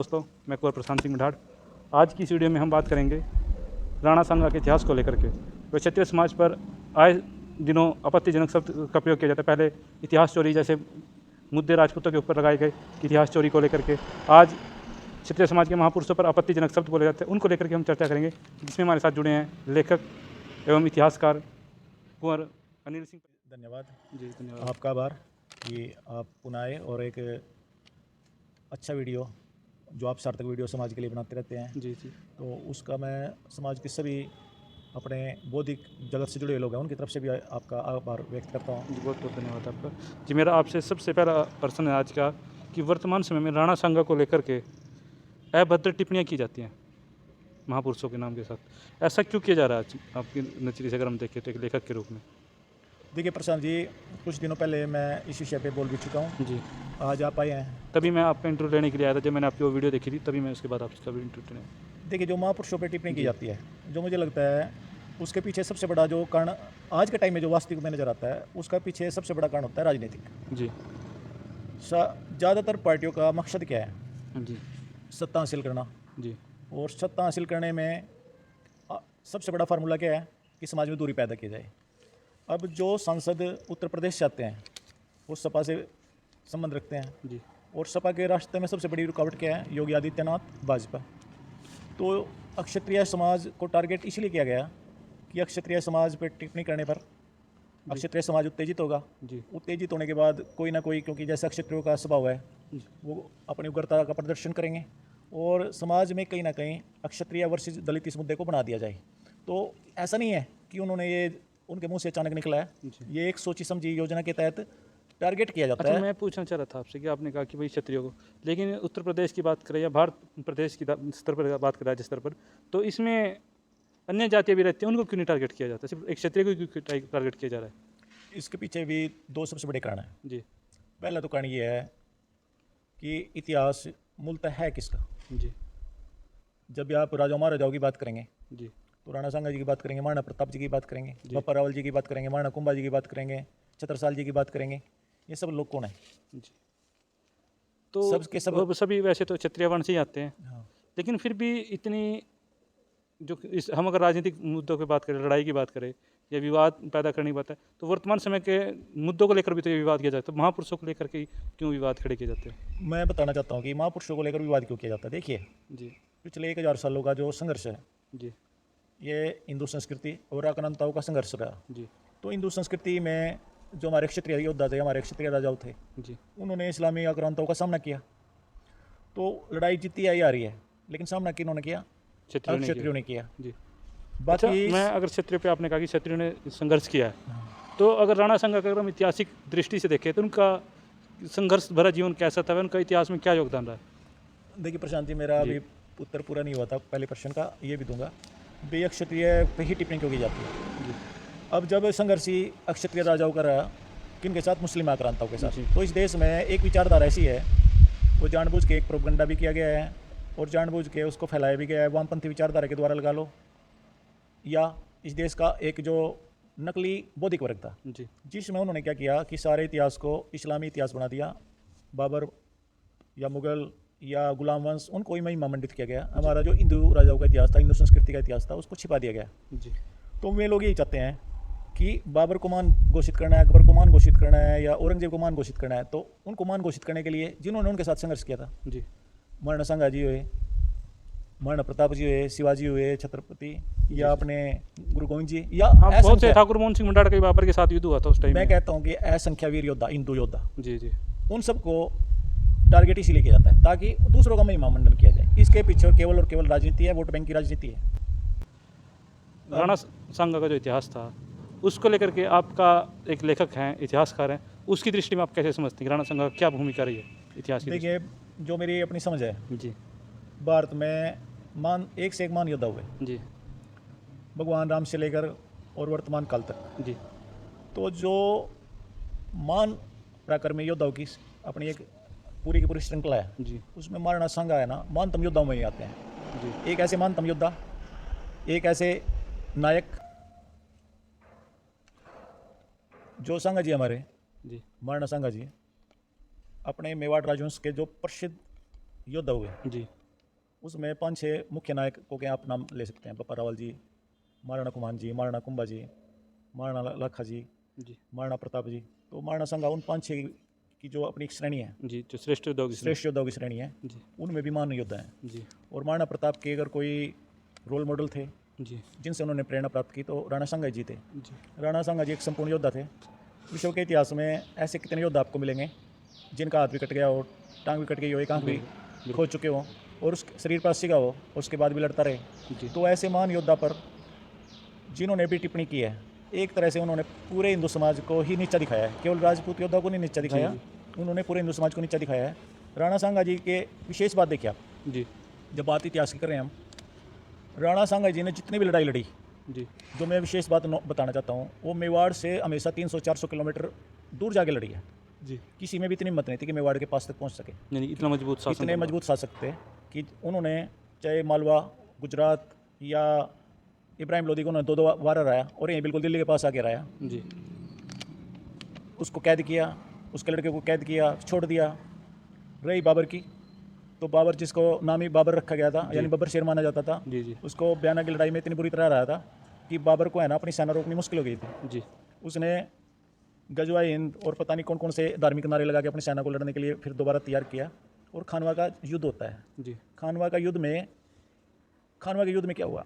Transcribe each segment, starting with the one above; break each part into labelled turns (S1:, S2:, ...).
S1: दोस्तों, मैं कुंवर प्रशांत सिंह मढ़ाड़। आज की इस वीडियो में हम बात करेंगे राणा सांगा के इतिहास को लेकर के। वह क्षत्रिय समाज पर आए दिनों आपत्तिजनक शब्द का प्रयोग किया जाता है। पहले इतिहास चोरी जैसे मुद्दे राजपूतों के ऊपर लगाए गए इतिहास चोरी को लेकर के आज क्षत्रिय समाज के महापुरुषों पर आपत्तिजनक शब्द बोले जाते हैं, उनको लेकर के हम चर्चा करेंगे, जिसमें हमारे साथ जुड़े हैं लेखक एवं इतिहासकार कुंवर अनिल सिंह।
S2: धन्यवाद
S1: जी धन्यवाद।
S2: आपका आभार कि आप पुनः आए और एक अच्छा वीडियो जो आप सार्थक वीडियो समाज के लिए बनाते रहते हैं,
S1: जी जी
S2: तो उसका मैं समाज के सभी अपने बौद्धिक जगत से जुड़े लोग हैं उनकी तरफ से भी आपका आभार व्यक्त करता हूँ।
S1: जी, बहुत बहुत धन्यवाद आपका। जी, मेरा आपसे सबसे पहला प्रश्न है आज का कि वर्तमान समय में राणा सांगा को लेकर के अभद्र टिप्पणियाँ की जाती हैं महापुरुषों के नाम के साथ। ऐसा क्यों किया जा रहा है आज आपकी नज़रिए से, अगर हम देखें तो एक लेखक के रूप में?
S2: देखिए प्रशांत जी, कुछ दिनों पहले मैं इस विषय पे बोल भी चुका हूँ।
S1: जी,
S2: आज आप आए हैं।
S1: तभी मैं आपका इंटरव्यू लेने के लिए आया था। जब मैंने आपकी वो वीडियो देखी थी, तभी मैं उसके बाद आपका भी इंटरव्यू लेने।
S2: देखिए, जो महापुरुषों पर टिप्पणी की
S1: जी
S2: जाती है, जो मुझे लगता है उसके पीछे सबसे बड़ा जो कारण आज के टाइम में जो वास्तविक में नज़र आता है, उसका पीछे सबसे बड़ा कारण होता है राजनीतिक।
S1: जी
S2: ज़्यादातर पार्टियों का मकसद क्या है?
S1: जी
S2: सत्ता हासिल करना।
S1: जी
S2: और सत्ता हासिल करने में सबसे बड़ा फार्मूला क्या है कि समाज में दूरी पैदा की जाए। अब जो सांसद उत्तर प्रदेश से आते हैं वो सपा से संबंध रखते हैं,
S1: जी
S2: और सपा के रास्ते में सबसे बड़ी रुकावट क्या है? योगी आदित्यनाथ, भाजपा। तो अक्षत्रिय समाज को टारगेट इसलिए किया गया कि अक्षत्रिय समाज पर टिप्पणी करने पर अक्षत्रिय समाज उत्तेजित होगा।
S1: जी
S2: उत्तेजित होने के बाद कोई ना कोई, क्योंकि जैसे अक्षत्रियों का स्वभाव है, वो अपनी उग्रता का प्रदर्शन करेंगे और समाज में कहीं ना कहीं अक्षत्रिय वर्सेस दलित इस मुद्दे को बना दिया जाए। तो ऐसा नहीं है कि उन्होंने ये उनके मुंह से अचानक निकला है, ये एक सोची समझी योजना के तहत टारगेट किया जाता
S1: अच्छा,
S2: है।
S1: मैं पूछना चाह रहा था आपसे कि आपने कहा कि भाई क्षत्रियों को, लेकिन उत्तर प्रदेश की बात करें या भारत प्रदेश की स्तर पर बात करें, राज्य स्तर पर, तो इसमें अन्य जातियाँ भी रहती हैं, उनको क्यों नहीं टारगेट किया जाता? सिर्फ एक क्षत्रिय को क्यों टारगेट किया जा रहा है?
S2: इसके पीछे भी दो सबसे बड़े कारण हैं।
S1: जी
S2: पहला तो कारण ये है कि इतिहास मूलतः है किसका।
S1: जी
S2: जब भी आप राजा महाराजाओं की बात करेंगे
S1: जी
S2: तो राणा सांगा जी की बात करेंगे, महाराणा प्रताप जी की बात करेंगे,
S1: जी
S2: बप्पा रावल जी की बात करेंगे, महाराणा कुंभा जी की बात करेंगे, छत्रसाल जी की बात करेंगे, ये सब लोग कौन है?
S1: जी तो
S2: सब के सब।
S1: वो सभी वैसे तो क्षत्रिय वर्ण से ही आते हैं,
S2: हाँ।
S1: लेकिन फिर भी इतनी जो हम अगर राजनीतिक मुद्दों की बात करें, लड़ाई की बात करें या विवाद पैदा करने की बात है, तो वर्तमान समय के मुद्दों को लेकर भी तो ये विवाद किया जाता है। तो महापुरुषों को लेकर के क्यों विवाद खड़े किए जाते हैं?
S2: मैं बताना चाहता हूँ कि महापुरुषों को लेकर विवाद क्यों किया जाता है। देखिए,
S1: जी
S2: पिछले 1000 सालों का जो संघर्ष है,
S1: जी
S2: ये हिंदू संस्कृति और आक्रांताओं का संघर्ष रहा।
S1: जी
S2: तो हिंदू संस्कृति में जो हमारे क्षत्रिय योद्धा थे, हमारे क्षत्रिय राजाओं थे,
S1: जी
S2: उन्होंने इस्लामी आक्रांताओं का सामना किया। तो लड़ाई जीती आई आ रही है, लेकिन सामना किन्होंने किया?
S1: क्षत्रियों ने
S2: क्षत्रियों
S1: किया।
S2: ने किया।
S1: जी अच्छा,
S2: बाकी
S1: मैं अगर क्षत्रिय पे, आपने कहा कि क्षत्रियों ने संघर्ष किया है, तो अगर राणा सांगा का अगर हम ऐतिहासिक दृष्टि से देखें तो उनका संघर्ष भरा जीवन कैसा था? उनका इतिहास में क्या योगदान रहा?
S2: देखिए प्रशांत जी, मेरा
S1: जी
S2: अभी उत्तर पूरा नहीं हुआ था पहले प्रश्न का, ये भी दूंगा। बे अक्षत्रिय पे ही टिप्पणी क्यों की जाती है?
S1: जी
S2: अब जब संघर्ष ही अक्षत्रिय राजाओं का रहा, किन के साथ? मुस्लिम आक्रांताओं के साथ।
S1: जी
S2: तो इस देश में एक विचारधारा ऐसी है, वो जानबूझ के एक प्रोपगंडा भी किया गया है और जानबूझ के उसको फैलाया भी गया है, वामपंथी विचारधारा के द्वारा लगा लो, या इस देश का एक जो नकली बौद्धिक वर्ग था,
S1: जी
S2: जिसमें उन्होंने क्या किया कि सारे इतिहास को इस्लामी इतिहास बना दिया। बाबर या मुगल या गुलाम वंश, उनको ही महिमा मंडित किया गया। हमारा जो हिंदू राजाओं का इतिहास था, हिंदू संस्कृति का इतिहास था, उसको छिपा दिया गया।
S1: जी
S2: तो वे लोग यही चाहते हैं कि बाबर को मान घोषित करना है, अकबर को मान घोषित करना है, या औरंगजेब को मान घोषित करना है। तो उनको मान घोषित करने के लिए जिन्होंने उनके साथ संघर्ष किया था,
S1: जी
S2: महाराणा सांगा जी हुए, महाराणा प्रताप जी हुए, शिवाजी हुए छत्रपति, या अपने गुरु गोविंद जी, या
S1: हाँ, बहुत से
S2: असंख्य।
S1: ठाकुर मोहन सिंह भंडारा के बाबर के साथ युद्ध हुआ था उस टाइम
S2: मैं
S1: में।
S2: कहता हूँ कि असंख्य वीर योद्धा, हिंदू योद्धा,
S1: जी जी
S2: उन सबको टारगेट इसीलिए किया जाता है ताकि दूसरों का महिमा मंडन किया जाए। इसके पीछे केवल और केवल राजनीति है, वोट बैंक की राजनीति है।
S1: राणा सांगा का जो इतिहास था, उसको लेकर के आपका एक लेखक हैं, इतिहासकार हैं, उसकी दृष्टि में आप कैसे समझते हैं कि राणा सांगा का क्या भूमिका रही है इतिहास की
S2: देखिए, जो मेरी अपनी समझ है,
S1: दृष्टि? जी
S2: भारत में मान एक से एक मान योद्धा हुए,
S1: जी
S2: भगवान राम से लेकर और वर्तमान काल तक।
S1: जी
S2: तो जो मान पराक्रमी योद्धाओं की अपनी एक पूरी की पूरी श्रृंखला है,
S1: जी
S2: उसमें महाराणा सांगा है ना, मानतम योद्धाओं में ही आते हैं।
S1: जी
S2: एक ऐसे मानतम योद्धा, एक ऐसे नायक, जो सांगा जी हमारे
S1: जी
S2: महाराणा सांगा जी अपने मेवाड़ राजवंश के जो प्रसिद्ध योद्धा हुए,
S1: जी
S2: उसमें 5-6 मुख्य नायकों के आप नाम ले सकते हैं। बप्पा रावल जी, महाराणा कुमान जी, महाराणा कुंभा जी, महाराणा लाखा जी,
S1: जी
S2: महाराणा प्रताप जी। तो महाराणा संगा उन 5-6 की जो अपनी एक श्रेणी है,
S1: जी, जो श्रेष्ठ उद्योग
S2: श्रेष्ठ योद्धाओं की श्रेणी है,
S1: जी
S2: उनमें भी महान योद्धा हैं।
S1: जी
S2: और महाराणा प्रताप के अगर कोई रोल मॉडल थे
S1: जी
S2: जिनसे उन्होंने प्रेरणा प्राप्त की, तो राणा सांगा जी थे।
S1: जी
S2: राणा सांगा जी एक संपूर्ण योद्धा थे। विश्व के इतिहास में ऐसे कितने योद्धा आपको मिलेंगे जिनका हाथ भी कट गया हो, टांग भी कट गई हो, एक आंख भी खो चुके हो, और उस शरीर पर सिका हो, उसके बाद भी लड़ता रहे।
S1: जी
S2: तो ऐसे महान योद्धा पर जिन्होंने भी टिप्पणी की है, एक तरह से उन्होंने पूरे हिंदू समाज को ही नीचा दिखाया है। केवल राजपूत योद्धा को नहीं नीचा दिखाया, उन्होंने पूरे हिंदू समाज को नीचा दिखाया है। राणा सांगा जी के विशेष बात देखिए आप,
S1: जी
S2: जब बात इतिहास की कर रहे हैं हम, राणा सांगा जी ने जितनी भी लड़ाई लड़ी,
S1: जी
S2: जो मैं विशेष बात बताना चाहता हूँ, वो मेवाड़ से हमेशा 300-400 किलोमीटर दूर जाके लड़ी है।
S1: जी,
S2: किसी में भी इतनी हिम्मत नहीं थी कि मेवाड़ के पास तक पहुँच सके।
S1: यानी इतना मजबूत शासन
S2: इतने
S1: करना।
S2: मजबूत शासक थे कि उन्होंने चाहे मालवा, गुजरात या इब्राहिम लोदी को उन्होंने 2-2 बार हराया, और यहीं बिल्कुल दिल्ली के पास आके हराया।
S1: जी
S2: उसको कैद किया, उसके लड़के को कैद किया, छोड़ दिया। रही बाबर की, तो बाबर जिसको नाम ही बाबर रखा गया था, यानी बब्बर शेर माना जाता था,
S1: जी जी
S2: उसको बयाना की लड़ाई में इतनी बुरी तरह हराया था कि बाबर को है ना अपनी सेना रोकनी मुश्किल हो गई थी।
S1: जी
S2: उसने गजवा हिंद और पता नहीं कौन कौन से धार्मिक नारे लगा के अपनी सेना को लड़ने के लिए फिर दोबारा तैयार किया। और खानवा का युद्ध होता है।
S1: जी
S2: खानवा के युद्ध में क्या हुआ,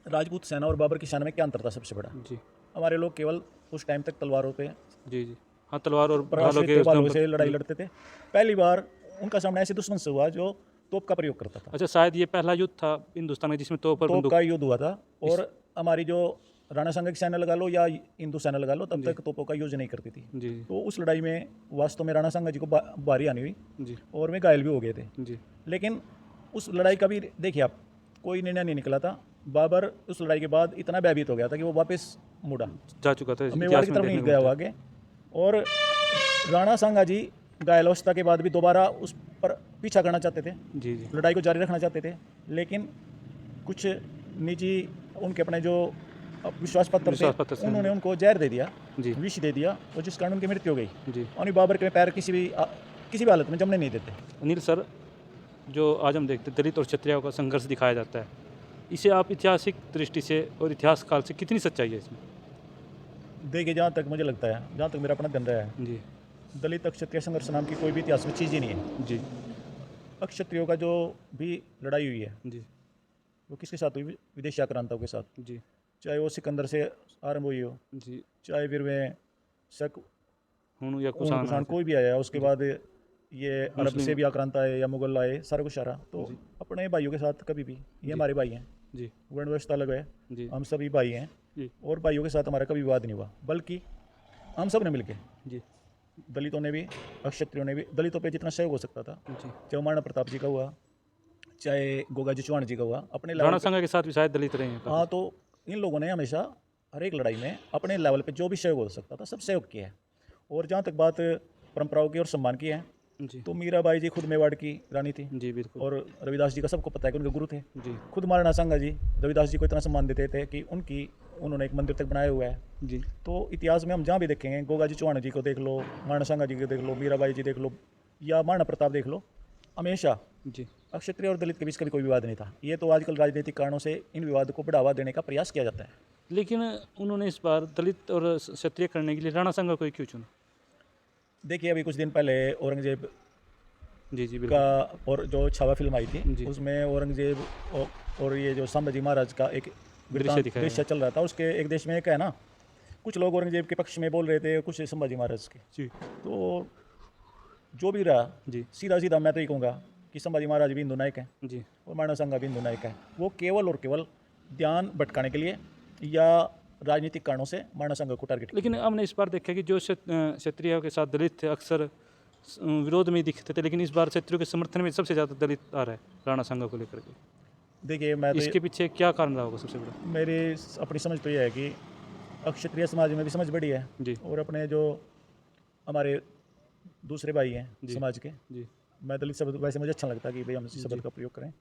S2: राजपूत सेना और बाबर की सेना में क्या अंतर था सबसे बड़ा?
S1: जी
S2: हमारे लोग केवल उस टाइम तक तलवारों पे,
S1: जी जी, हाँ, तलवार और भालों
S2: पराश्रित
S1: के
S2: भालों
S1: उस दम
S2: से
S1: पर-
S2: लड़ाई लड़ते थे। पहली बार उनका सामना ऐसे दुश्मन से हुआ जो तोप का प्रयोग करता था।
S1: अच्छा, शायद ये पहला युद्ध था हिंदुस्तान में जिसमें तोप पर
S2: तोप
S1: बंदूक।
S2: का युद्ध हुआ था। और हमारी जो राणा सांगा की सेना लगा लो या हिंदू सेना लगा लो, तब तक तोपों का यूज नहीं करती थी।
S1: जी
S2: तो उस लड़ाई में वास्तव में राणा सांगा जी को भारी हानि हुई
S1: जी
S2: और वे घायल भी हो गए थे।
S1: जी
S2: लेकिन उस लड़ाई का भी देखिए आप, कोई निर्णय नहीं निकला था। बाबर उस लड़ाई के बाद इतना भयभीत हो गया था कि वो वापस मुड़ा,
S1: जा चुका था,
S2: मेवाड़
S1: इतिहास
S2: की
S1: में
S2: तरफ नहीं
S1: देखने
S2: गया
S1: को
S2: वो आगे। और राणा सांगा जी घायल अवस्था के बाद भी दोबारा उस पर पीछा करना चाहते थे,
S1: मिलता है। जी जी
S2: लड़ाई को जारी रखना चाहते थे, लेकिन कुछ निजी उनके अपने जो विश्वास पत्र
S1: विश्वास पत्र
S2: थे,
S1: से-
S2: उन्होंने उनको जहर दे दिया,
S1: जी
S2: विष दे दिया, और जिस कारण उनकी मृत्यु हो गई।
S1: जी।
S2: और बाबर के पैर किसी भी हालत में जमने नहीं देते।
S1: अनिल सर, जो आज हम देखते हैं दलित और क्षत्रियों का संघर्ष दिखाया जाता है, इसे आप ऐतिहासिक दृष्टि से और इतिहास काल से कितनी सच्चाई है इसमें?
S2: देखिए, जहाँ तक मुझे लगता है, जहाँ तक मेरा अपना अध्ययन रहा है,
S1: जी
S2: दलित क्षत्रिय संघर्ष नाम की कोई भी इतिहास में चीज़ ही नहीं है।
S1: जी
S2: अक्षत्रियों का जो भी लड़ाई हुई है,
S1: जी
S2: वो किसके साथ हुई? विदेशी आक्रांताओं के साथ।
S1: जी
S2: चाहे वो सिकंदर से आरंभ हुई हो,
S1: जी,
S2: चाहे फिर वे शक
S1: हुन या
S2: कुषाण
S1: कुषाण।
S2: कोई भी आया, उसके बाद ये अरब से भी आक्रांत आए या मुगल आए, सारा कुछ आ रहा। तो अपने भाइयों के साथ कभी भी, ये हमारे भाई हैं,
S1: जी
S2: वर्ण व्यवस्था अलग है,
S1: जी
S2: हम सभी भाई हैं,
S1: जी
S2: और भाइयों के साथ हमारा कभी विवाद नहीं हुआ, बल्कि हम सब ने मिलकर,
S1: जी
S2: दलितों ने भी, अक्षत्रियों ने भी, दलितों पे जितना सहयोग हो सकता था,
S1: जी।
S2: चाहे महाराणा प्रताप जी का हुआ, चाहे गोगाजी चौहान जी का हुआ, अपने
S1: राणा
S2: लेवल
S1: संघ के साथ भी शायद दलित रहे हैं
S2: पे। हाँ, तो इन लोगों ने हमेशा हर एक लड़ाई में अपने लेवल पे जो भी सहयोग हो सकता था, सब सहयोग किया है। और जहाँ तक बात परंपराओं की और सम्मान की है,
S1: जी
S2: तो मीराबाई जी खुद मेवाड़ की रानी थी,
S1: जी बिल्कुल।
S2: और रविदास जी का सबको पता है कि उनके गुरु थे।
S1: जी
S2: खुद महाराणा सांगा जी रविदास जी को इतना सम्मान देते थे कि उन्होंने एक मंदिर तक बनाया हुआ है।
S1: जी
S2: तो इतिहास में हम जहाँ भी देखेंगे, गोगाजी चौहान जी को देख लो, महाराणा सांगा जी को देख लो, मीराबाई जी देख लो, या महाराणा प्रताप देख लो, हमेशा
S1: जी
S2: अक्षत्रिय और दलित के बीच कभी कोई विवाद नहीं था। ये तो आजकल राजनीतिक कारणों से इन विवाद को बढ़ावा देने का प्रयास किया जाता है।
S1: लेकिन उन्होंने इस बार दलित और क्षत्रिय करने के लिए राणा संघ को ही क्यों चुना?
S2: देखिए, अभी कुछ दिन पहले औरंगजेब
S1: जी जी बिल्कुल।
S2: का और जो छावा फिल्म आई
S1: जी।
S2: थी, उसमें औरंगजेब और ये जो संभाजी महाराज का एक वृत्तांत
S1: दिखाया
S2: दृश्य चल रहा था। उसके एक देश में एक है ना, कुछ लोग औरंगजेब के पक्ष में बोल रहे थे, कुछ संभाजी महाराज के।
S1: जी
S2: तो जो भी रहा,
S1: जी
S2: सीधा सीधा मैं तो ये कहूँगा कि संभाजी महाराज भी हिंदू नायक हैं
S1: जी
S2: और महाराणा सांगा भी हिंदू नायक है। वो केवल और केवल ध्यान भटकाने के लिए या राजनीतिक कारणों से महाराणा सांगा को टारगेट।
S1: लेकिन हमने इस बार देखा कि जो क्षत्रियों के साथ दलित थे अक्सर विरोध में ही दिखते थे, लेकिन इस बार क्षत्रियों के समर्थन में सबसे ज़्यादा दलित आ रहा है राणा संघ को लेकर के।
S2: देखिए, मैं तो
S1: इसके पीछे क्या कारण रहा होगा सबसे बड़ा?
S2: मेरी अपनी समझ तो ये है कि अक्षत्रिय समाज में भी समझ बड़ी है,
S1: जी
S2: और अपने जो हमारे दूसरे भाई हैं समाज के,
S1: जी,
S2: मैं दलित शब्द वैसे मुझे अच्छा लगता है कि भाई हम इस शब्द का प्रयोग करें,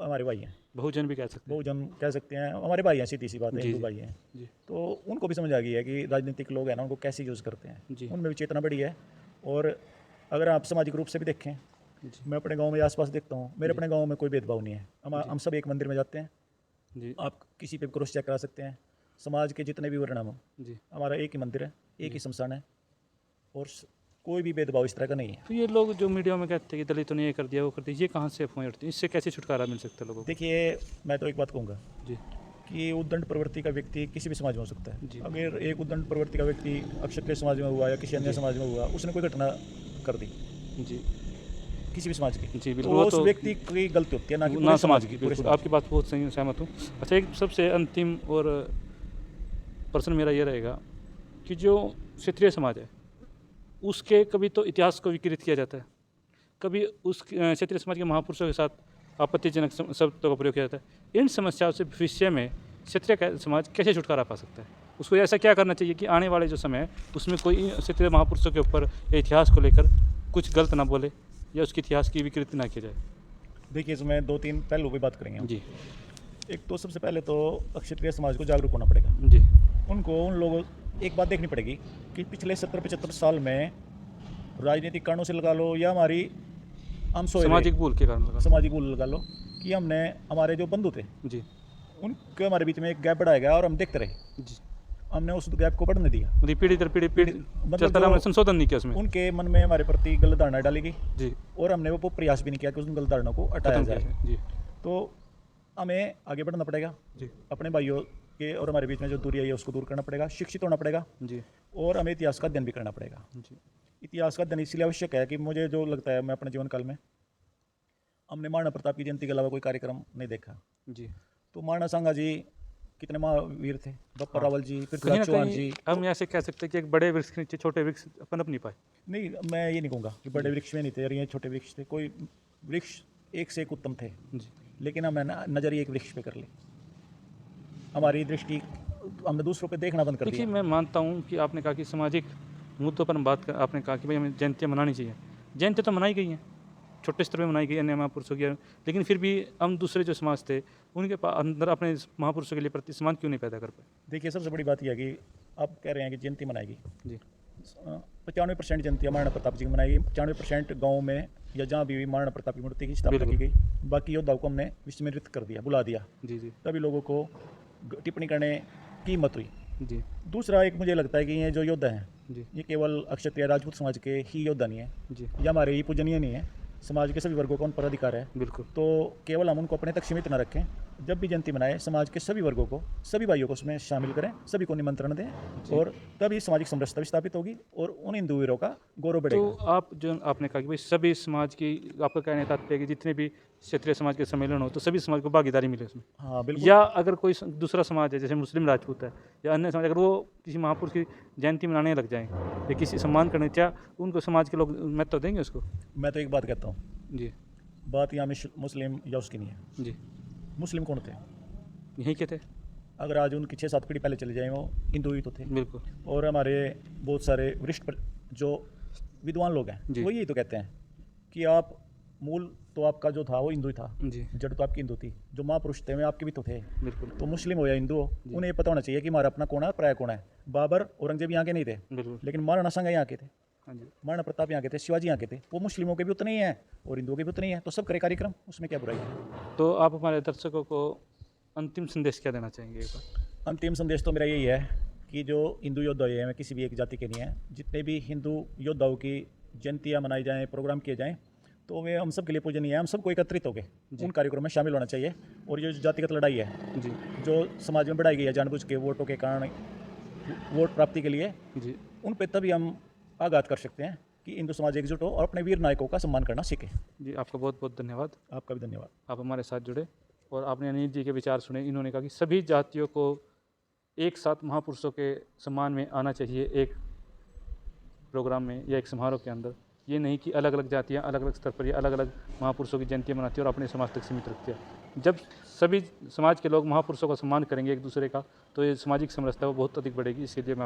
S2: हमारे भाई हैं,
S1: बहुजन भी कह सकते हैं।
S2: बहुजन कह सकते हैं, हमारे भाई हैं, सीधी सी बात है,
S1: जी,
S2: हिंदू
S1: जी।
S2: भाई हैं।
S1: जी
S2: तो उनको भी समझ आ गई है कि राजनीतिक लोग हैं ना, उनको कैसे यूज़ करते हैं,
S1: जी
S2: उनमें भी चेतना बड़ी है। और अगर आप सामाजिक रूप से भी देखें मैं अपने गांव में आसपास देखता हूँ, मेरे अपने गांव में कोई भेदभाव नहीं है। हम सब एक मंदिर में जाते हैं,
S1: जी
S2: आप किसी पे क्रॉस चेक करा सकते हैं। समाज के जितने भी वर्ण हो,
S1: जी।
S2: हमारा एक ही मंदिर है, एक ही शमशान है, और कोई भी भेदभाव इस तरह का नहीं है।
S1: तो ये लोग जो मीडिया में कहते हैं कि दलितों ने ये कर दिया वो कर दिया, ये कहाँ से अफवाहें उठती हैं? इससे कैसे छुटकारा मिल सकता है लोगों को?
S2: देखिए, मैं तो एक बात कहूँगा
S1: जी
S2: कि उद्दंड प्रवृत्ति का व्यक्ति किसी भी समाज में हो सकता
S1: जी।
S2: है। अगर एक उद्दंड प्रवृत्ति का व्यक्ति क्षत्रिय समाज में हुआ या किसी अन्य समाज में हुआ, उसने कोई घटना कर दी
S1: जी
S2: किसी भी समाज की,
S1: जी,
S2: तो
S1: बिल्कुल। वो
S2: उस
S1: तो
S2: व्यक्ति की गलती होती है, ना कि
S1: ना
S2: पूरे
S1: समाज की,
S2: पूरे
S1: बिल्कुल
S2: समाज
S1: आपकी बात बहुत सही, सहमत हूँ। अच्छा, एक सबसे अंतिम और प्रश्न मेरा ये रहेगा कि जो क्षत्रिय समाज है उसके कभी तो इतिहास को विकृत किया जाता है, कभी उस क्षत्रिय समाज के महापुरुषों के साथ आपत्तिजनक शब्दों का प्रयोग किया जाता है। इन समस्याओं से भविष्य में क्षत्रिय समाज कैसे छुटकारा पा सकता है? उसको ऐसा क्या करना चाहिए कि आने वाले जो समय है उसमें कोई क्षत्रिय महापुरुषों के ऊपर या इतिहास को लेकर कुछ गलत ना बोले या उसके इतिहास की विकृति ना की जाए?
S2: देखिए, इसमें 2-3 पहलू भी बात करेंगे हम।
S1: जी
S2: एक तो सबसे पहले तो क्षत्रिय समाज को जागरूक होना पड़ेगा।
S1: जी
S2: उन लोगों एक बात देखनी पड़ेगी कि पिछले 70-75 साल में राजनीतिक कारणों से लगा लो या हमारी हम सोए
S1: सामाजिक भूल के कारण लगा।
S2: सामाजिक भूल लगा लो कि हमने हमारे जो बंधु थे
S1: जी
S2: उनके हमारे बीच में एक गैप बढ़ाया गया और हम देखते रहे,
S1: जी,
S2: हमने उस गैप को बढ़ने दिया।
S1: मतलब पीढ़ी दर पीढ़ी
S2: मतलब
S1: चलता रहा, हमने संशोधन नहीं किया उसमें।
S2: उनके मन में हमारे प्रति गलत धारणा डाली गई
S1: जी,
S2: और हमने वो प्रयास भी नहीं किया कि उन गलत धारणा को हटाया
S1: खत्म
S2: जाए।
S1: किया है। जी
S2: तो हमें आगे बढ़ना पड़ेगा,
S1: जी
S2: अपने भाइयों के और हमारे बीच में जो दूरी है उसको दूर करना पड़ेगा, शिक्षित होना पड़ेगा,
S1: जी
S2: और हमें इतिहास का अध्ययन भी करना पड़ेगा।
S1: जी
S2: इतिहास का अध्ययन इसलिए आवश्यक है कि मुझे जो लगता है, मैं अपने जीवन काल में हमने महाराणा प्रताप की जयंती के अलावा कोई कार्यक्रम नहीं देखा।
S1: जी।
S2: तो महाराणा सांगा जी कितने महावीर थे, बप्पा रावल जी,
S1: कहीं
S2: पृथ्वीराज
S1: ना
S2: चौहान
S1: कहीं
S2: जी।
S1: हम ऐसे कह सकते हैं कि एक बड़े वृक्ष के नीचे छोटे वृक्ष पनप नहीं पाए।
S2: नहीं, मैं ये नहीं कहूँगा कि बड़े वृक्ष में नहीं थे और ये छोटे वृक्ष थे, कोई वृक्ष एक से एक उत्तम थे,
S1: जी
S2: लेकिन हमने नजरिए एक वृक्ष पे कर ली, हमारी दृष्टि हमने दूसरों पे देखना बंद कर
S1: देखिए,
S2: दिया।
S1: मैं मानता हूँ कि आपने कहा कि सामाजिक मुद्दों पर हम बात कर, आपने कहा कि भाई हमें जयंतियाँ मनानी चाहिए। जयंतियाँ तो मनाई गई हैं, छोटे स्तर पर मनाई गई अन्य महापुरुषों की, लेकिन फिर भी हम दूसरे जो समाज थे उनके अंदर अपने महापुरुषों के लिए प्रति सम्मान क्यों नहीं पैदा कर पाए?
S2: देखिए, सबसे बड़ी बात यह है कि आप कह रहे हैं कि जयंती मनाएगी,
S1: जी
S2: 95% जयंती महाराणा प्रताप जी की मनाई गई, 95% गाँव में या जहाँ भी महाराणा प्रताप की मूर्ति की स्थापना की गई। बाकी योद्धाओं को हमने विस्मृत कर दिया, बुला दिया,
S1: जी जी
S2: तभी लोगों को टिप्पणी करने की हिम्मत हुई।
S1: जी
S2: दूसरा, एक मुझे लगता है कि ये जो योद्धा हैं,
S1: जी
S2: ये केवल क्षत्रिय राजपूत समाज के ही योद्धा नहीं है,
S1: जी,
S2: या हमारे ही पूजनीय नहीं है, समाज के सभी वर्गों का उन पर अधिकार है।
S1: बिल्कुल।
S2: तो केवल हम उनको अपने तक सीमित न रखें, जब भी जयंती मनाएं समाज के सभी वर्गों को, सभी भाइयों को उसमें शामिल करें, सभी को निमंत्रण दें, और तभी सामाजिक समरसता भी स्थापित होगी और उन हिंदू वीरों का गौरव
S1: तो
S2: बढ़ेगा।
S1: आप जो आपने कहा कि भाई सभी समाज की, आपका कहने का तात्पर्य है कि जितने भी क्षेत्रीय समाज के सम्मेलन हो तो सभी समाज को भागीदारी मिले उसमें,
S2: हाँ बिल्कुल।
S1: या अगर कोई दूसरा समाज है जैसे मुस्लिम राजपूत है या अन्य समाज, अगर वो किसी महापुरुष की जयंती मनाने लग जाएं या किसी सम्मान करने, क्या उनको समाज के लोग महत्व देंगे उसको?
S2: मैं तो एक बात कहता हूँ,
S1: जी
S2: बात यहाँ मुस्लिम या उसकी नहीं है।
S1: जी,
S2: मुस्लिम कौन थे?
S1: यही के थे,
S2: अगर आज उनकी 6-7 पीढ़ी पहले चले जाएं, वो हिंदू ही तो थे।
S1: बिल्कुल।
S2: और हमारे बहुत सारे वरिष्ठ जो विद्वान लोग हैं,
S1: जी।
S2: वो यही तो कहते हैं कि आप मूल तो आपका जो था वो हिंदू ही था,
S1: जी
S2: जड़ तो आपकी हिंदू थी, जो महापुरुष थे वे आपके भी तो थे।
S1: बिल्कुल
S2: तो मुस्लिम हो या हिंदू हो, उन्हें ये पता होना चाहिए कि हमारा अपना कौन है, पराया कौन है। बाबर औरंगजेब यहाँ के नहीं थे,
S1: बिल्कुल।
S2: लेकिन महाराणा सांगा यहाँ के थे,
S1: हाँ जी,
S2: महाराणा प्रताप यहाँ के थे, शिवाजी यहाँ के थे। वो मुस्लिमों के भी उतने ही हैं और हिंदुओं के भी उतने ही हैं, तो सब करे कार्यक्रम, उसमें क्या बुराई है?
S1: तो आप हमारे दर्शकों को अंतिम संदेश क्या देना चाहेंगे एक बार?
S2: अंतिम संदेश तो मेरा यही है कि जो हिंदू योद्धा हैं, मैं किसी भी एक जाति के नहीं हैं, जितने भी हिंदू योद्धाओं की जयंतियाँ मनाई जाएँ, प्रोग्राम किए जाएँ, तो वे हम सब के लिए पूजनीय है। हम सबको एकत्रित होकर उन कार्यक्रमों में शामिल होना चाहिए। और ये जो जातिगत लड़ाई है
S1: जी
S2: जो समाज में बढ़ाई गई है जानबूझ के वोटों के कारण, वोट प्राप्ति के लिए,
S1: जी,
S2: उन पे तभी हम आघात कर सकते हैं कि हिंदू समाज एकजुट हो और अपने वीर नायकों का सम्मान करना सीखे।
S1: जी आपका बहुत बहुत धन्यवाद,
S2: आपका भी धन्यवाद।
S1: आप हमारे साथ जुड़े और आपने अनिल जी के विचार सुने। इन्होंने कहा कि सभी जातियों को एक साथ महापुरुषों के सम्मान में आना चाहिए एक प्रोग्राम में या एक समारोह के अंदर। ये नहीं कि अलग अलग जातियाँ अलग अलग स्तर पर या अलग अलग महापुरुषों की जयंतियाँ मनाती है और अपने समाज तक सीमित रखती है। जब सभी समाज के लोग महापुरुषों का सम्मान करेंगे एक दूसरे का, तो ये सामाजिक समरसता वो बहुत अधिक बढ़ेगी। इसके लिए मैं